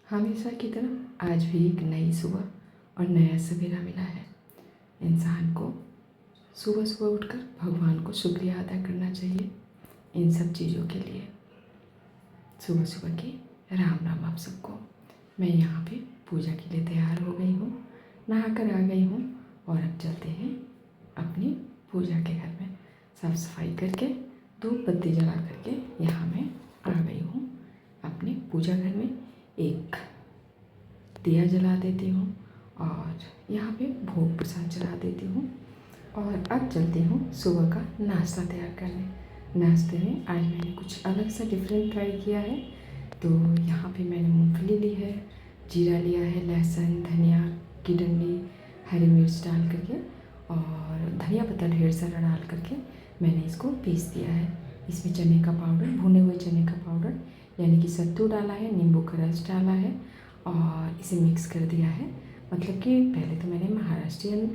हमेशा की तरह आज भी एक नई सुबह और नया सवेरा मिला है। इंसान को सुबह सुबह उठकर भगवान को शुक्रिया अदा करना चाहिए इन सब चीज़ों के लिए। सुबह सुबह की राम राम आप सबको। मैं यहाँ पे पूजा के लिए तैयार हो गई हूँ, नहा कर आ गई हूँ और अब चलते हैं अपनी पूजा के घर में। साफ़ सफाई करके धूप बत्ती जला करके यहाँ मैं आ गई हूँ अपने पूजा घर में। एक दिया जला देती हूँ और यहाँ पे भोग प्रसाद चढ़ा देती हूँ और अब चलती हूँ सुबह का नाश्ता तैयार करने। नाश्ते में आज मैंने कुछ अलग सा डिफरेंट ट्राई किया है। तो यहाँ पे मैंने मूंगफली ली है, जीरा लिया है, लहसुन, धनिया की डंडी, हरी मिर्च डाल करके और धनिया पत्ता ढेर सारा डाल करके मैंने इसको पीस दिया है। इसमें चने का पाउडर, भुने हुए चने का पाउडर यानी कि सत्तू डाला है, नींबू का रस डाला है और इसे मिक्स कर दिया है। मतलब कि पहले तो मैंने महाराष्ट्रियन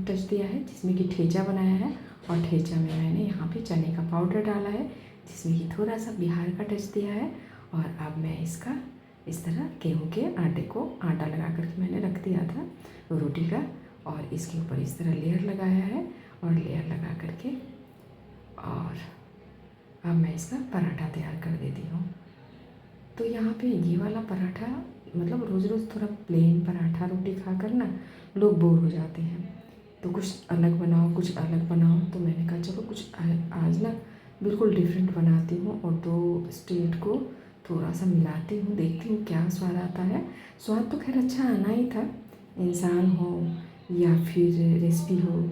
टच दिया है जिसमें कि ठेचा बनाया है और ठेचा में मैंने यहाँ पे चने का पाउडर डाला है जिसमें कि थोड़ा सा बिहार का टच दिया है। और अब मैं इसका इस तरह गेहूँ के आटे को आटा लगा करके मैंने रख दिया था रोटी का और इसके ऊपर इस तरह लेयर लगाया है और लेयर लगा करके और अब मैं इसका पराठा तैयार कर देती हूँ। तो यहाँ पे ये वाला पराठा मतलब रोज़ रोज़ थोड़ा प्लेन पराठा रोटी खाकर ना लोग बोर हो जाते हैं, तो कुछ अलग बनाओ कुछ अलग बनाओ। तो मैंने कहा चलो कुछ आज ना बिल्कुल डिफरेंट बनाती हूँ और दो स्टेट को थोड़ा सा मिलाती हूँ, देखती हूँ क्या स्वाद आता है। स्वाद तो खैर अच्छा आना ही था, इंसान हो या फिर रेसिपी हो,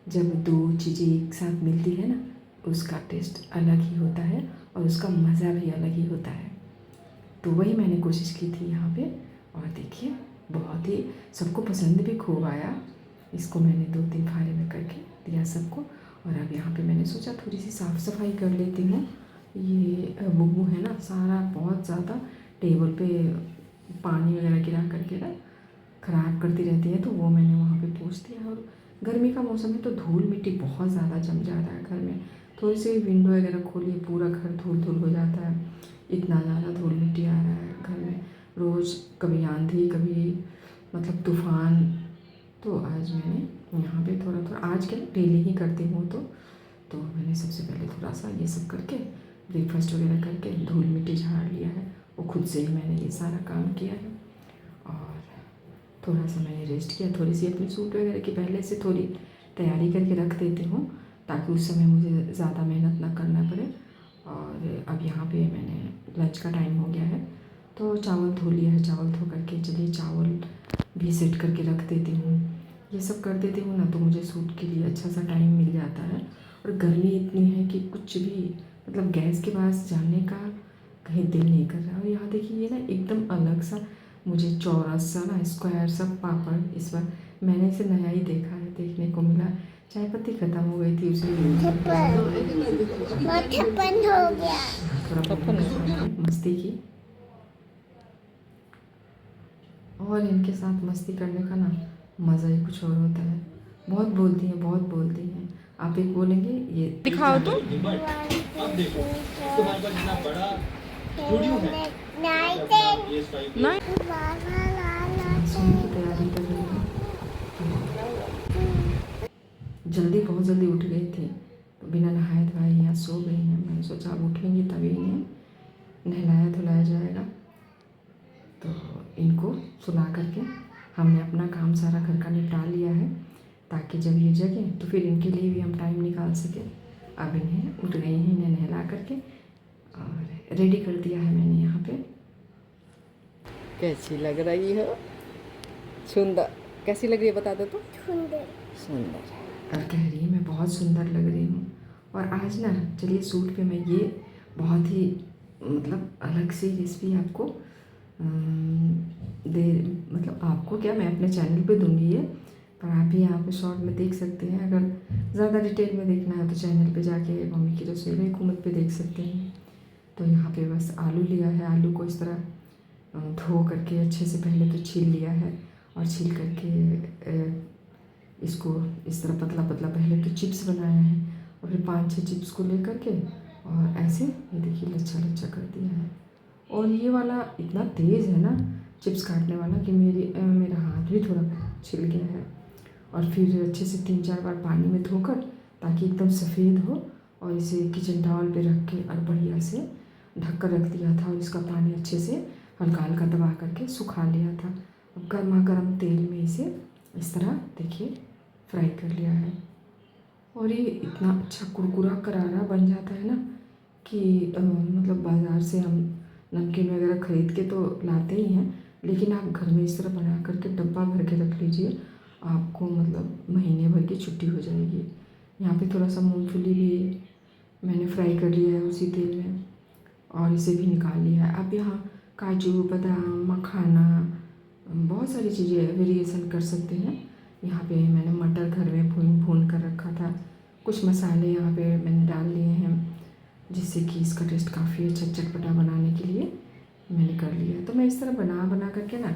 जब दो चीज़ें एक साथ मिलती है ना उसका टेस्ट अलग ही होता है और उसका मज़ा भी अलग ही होता है। तो वही मैंने कोशिश की थी यहाँ पे और देखिए बहुत ही सबको पसंद भी खूब आया। इसको मैंने 2-3 फाड़े में करके दिया सबको और अब यहाँ पे मैंने सोचा थोड़ी सी साफ़ सफाई कर लेती हूँ। ये बुब्बू है ना सारा बहुत ज़्यादा टेबल पे पानी वगैरह गिरा करके ना ख़राब करती रहती है, तो वो मैंने वहाँ पे पोंछ दिया। और गर्मी का मौसम है तो धूल मिट्टी बहुत ज़्यादा जम जाता है घर में। थोड़ी सी विंडो वगैरह खोलिए पूरा घर धूल धूल हो जाता है, इतना ज़्यादा धूल मिट्टी आ रहा है घर में। रोज़ कभी आंधी कभी मतलब तूफ़ान। तो आज मैंने यहाँ पे थोड़ा थोड़ा आज क्या डेली ही करती हूँ तो मैंने सबसे पहले थोड़ा सा ये सब करके ब्रेकफास्ट वगैरह करके धूल मिट्टी झाड़ लिया है। वो खुद से ही मैंने ये सारा काम किया है और थोड़ा सा मैंने रेस्ट किया। थोड़ी सी अपनी सूट वगैरह की पहले से थोड़ी तैयारी करके रख देती हूँ ताकि उस समय मुझे ज़्यादा मेहनत ना करना पड़े। और अब यहाँ पे मैंने लंच का टाइम हो गया है तो चावल धो लिया है। चावल धो करके चलिए चावल भी सेट करके रख देती हूँ। ये सब कर देती हूँ ना तो मुझे सूट के लिए अच्छा सा टाइम मिल जाता है। और गर्मी इतनी है कि कुछ भी मतलब गैस के पास जाने का कहीं दिल नहीं कर रहा। और यहाँ देखिए ये ना एकदम अलग सा मुझे चौरस सा ना स्क्वायर सा पापड़ इस बार मैंने इसे नया ही देखा है, देखने को मिला। चाय पत्ती ख़त्म हो गई थी उसे छप्पन हो गया। थोड़ा मस्ती की और इनके साथ मस्ती करने का ना मज़ा ही कुछ और होता है। बहुत बोलती हैं बहुत बोलती हैं। आप एक बोलेंगे ये दिखाओ तो। तुम्हारे पास इतना बड़ा स्टूडियो है। नहीं सोने की तैयारी कर रही हूँ। जल्दी बहुत जल्दी उठ गई थी तो बिना नहाए धोए यहाँ सो गई हैं। मैंने सोचा अब उठेंगी तभी इन्हें नहलाया धुलाया जाएगा। तो इनको सुला करके हमने अपना काम सारा घर का निपटा लिया है ताकि जब ये जगें तो फिर इनके लिए भी हम टाइम निकाल सकें। अब इन्हें उठ गई हैं, इन्हें नहला करके और रेडी कर दिया है मैंने यहाँ पे। कैसी लग रही हो? सुंदर। कैसी लग रही है बता दो तो। सुंदर सुंदर। और कह रही है मैं बहुत सुंदर लग रही हूँ। और आज ना चलिए सूट पे मैं ये बहुत ही मतलब अलग सी रेसिपी आपको दे मतलब आपको क्या मैं अपने चैनल पे दूंगी ये, पर आप भी यहाँ पे शॉर्ट में देख सकते हैं। अगर ज़्यादा डिटेल में देखना है तो चैनल पे जाके मम्मी की रसोई में हुकूमत पे देख सकते हैं। तो यहाँ पे बस आलू लिया है, आलू को इस तरह धो करके अच्छे से पहले तो छील लिया है और छील करके इसको इस तरह पतला पतला पहले तो चिप्स बनाया है और फिर 5-6 चिप्स को ले करके और ऐसे ये देखिए लच्छा लच्छा कर दिया है और ये वाला इतना तेज़ है ना चिप्स काटने वाला कि मेरा हाथ भी थोड़ा छिल गया है। और फिर अच्छे से 3-4 बार पानी में धोकर ताकि एकदम सफ़ेद हो, और इसे किचन टॉवल पे रख के और बढ़िया से ढक कर रख दिया था, और इसका पानी अच्छे से हल्का हल्का दबा करके सुखा लिया था। अब गर्मा गर्म तेल में इसे इस तरह देखिए फ्राई कर लिया है। और ये इतना अच्छा कुरकुरा करारा बन जाता है ना कि मतलब बाज़ार से हम नमकीन वगैरह ख़रीद के तो लाते ही हैं, लेकिन आप घर में इस तरह बना करके डब्बा भर के रख लीजिए, आपको मतलब महीने भर की छुट्टी हो जाएगी। यहाँ पे थोड़ा सा मूंगफली भी मैंने फ्राई कर लिया है उसी तेल में, और इसे भी निकाल लिया है। अब यहाँ काजू बादाम मखाना बहुत सारी चीज़ें वेरिएशन कर सकते हैं। यहाँ पे मैंने मटर घर में भून कर रखा था। कुछ मसाले यहाँ पे मैंने डाल लिए हैं जिससे कि इसका टेस्ट काफ़ी अच्छा चटपटा बनाने के लिए मैंने कर लिया। तो मैं इस तरह बना करके ना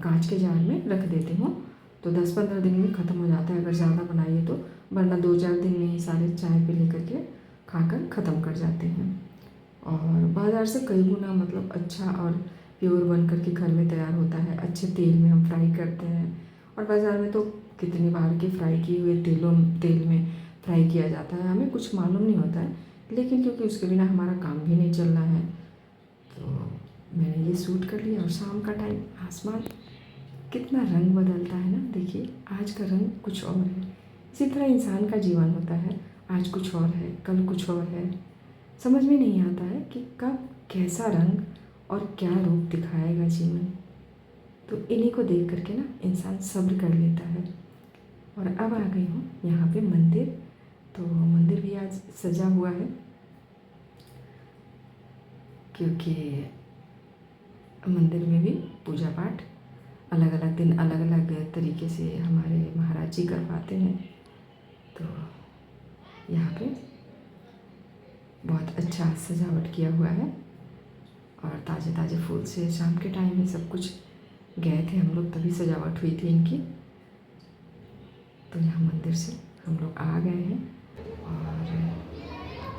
कांच के जार में रख देती हूँ, तो 10-15 दिन में ख़त्म हो जाता है अगर ज़्यादा बनाइए तो, वरना 2-4 दिन में ही सारे चाय पे लेकर के खाकर ख़त्म कर जाते हैं। और बाज़ार से कई गुना मतलब अच्छा और प्योर बन करके घर में तैयार होता है। अच्छे तेल में हम फ्राई करते हैं, और बाज़ार में तो कितनी बार के फ्राई किए हुए तेल में फ्राई किया जाता है, हमें कुछ मालूम नहीं होता है, लेकिन क्योंकि उसके बिना हमारा काम भी नहीं चल रहा है तो मैंने ये शूट कर लिया। और शाम का टाइम आसमान कितना रंग बदलता है ना, देखिए आज का रंग कुछ और है। इसी तरह इंसान का जीवन होता है, आज कुछ और है कल कुछ और है, समझ में नहीं आता है कि कब कैसा रंग और क्या रूप दिखाएगा जीवन। तो इन्हीं को देख करके ना इंसान सब्र कर लेता है। और अब आ गई हूँ यहाँ पे मंदिर, तो मंदिर भी आज सजा हुआ है क्योंकि मंदिर में भी पूजा पाठ अलग अलग दिन अलग अलग तरीके से हमारे महाराज जी करवाते हैं। तो यहाँ पे बहुत अच्छा सजावट किया हुआ है, और ताज़े ताज़े फूल से शाम के टाइम ही सब कुछ गए थे हम लोग, तभी सजावट हुई थी इनकी। तो यहाँ मंदिर से हम लोग आ गए हैं, और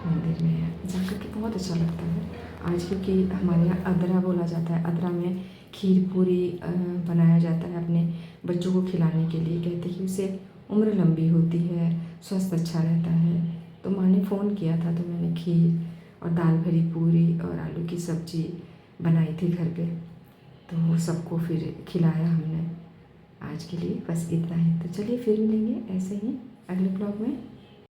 मंदिर में जाकर के बहुत अच्छा लगता है आज, क्योंकि हमारे यहाँ अदरा बोला जाता है। अदरा में खीर पूरी बनाया जाता है अपने बच्चों को खिलाने के लिए। कहते हैं कि उससे उम्र लंबी होती है, स्वास्थ्य अच्छा रहता है। तो माँ ने फ़ोन किया था तो मैंने खीर और दाल भरी पूरी और आलू की सब्ज़ी बनाई थी घर पे, तो वो सबको फिर खिलाया हमने। आज के लिए बस इतना ही, तो चलिए फिर मिलेंगे ऐसे ही अगले ब्लॉग में।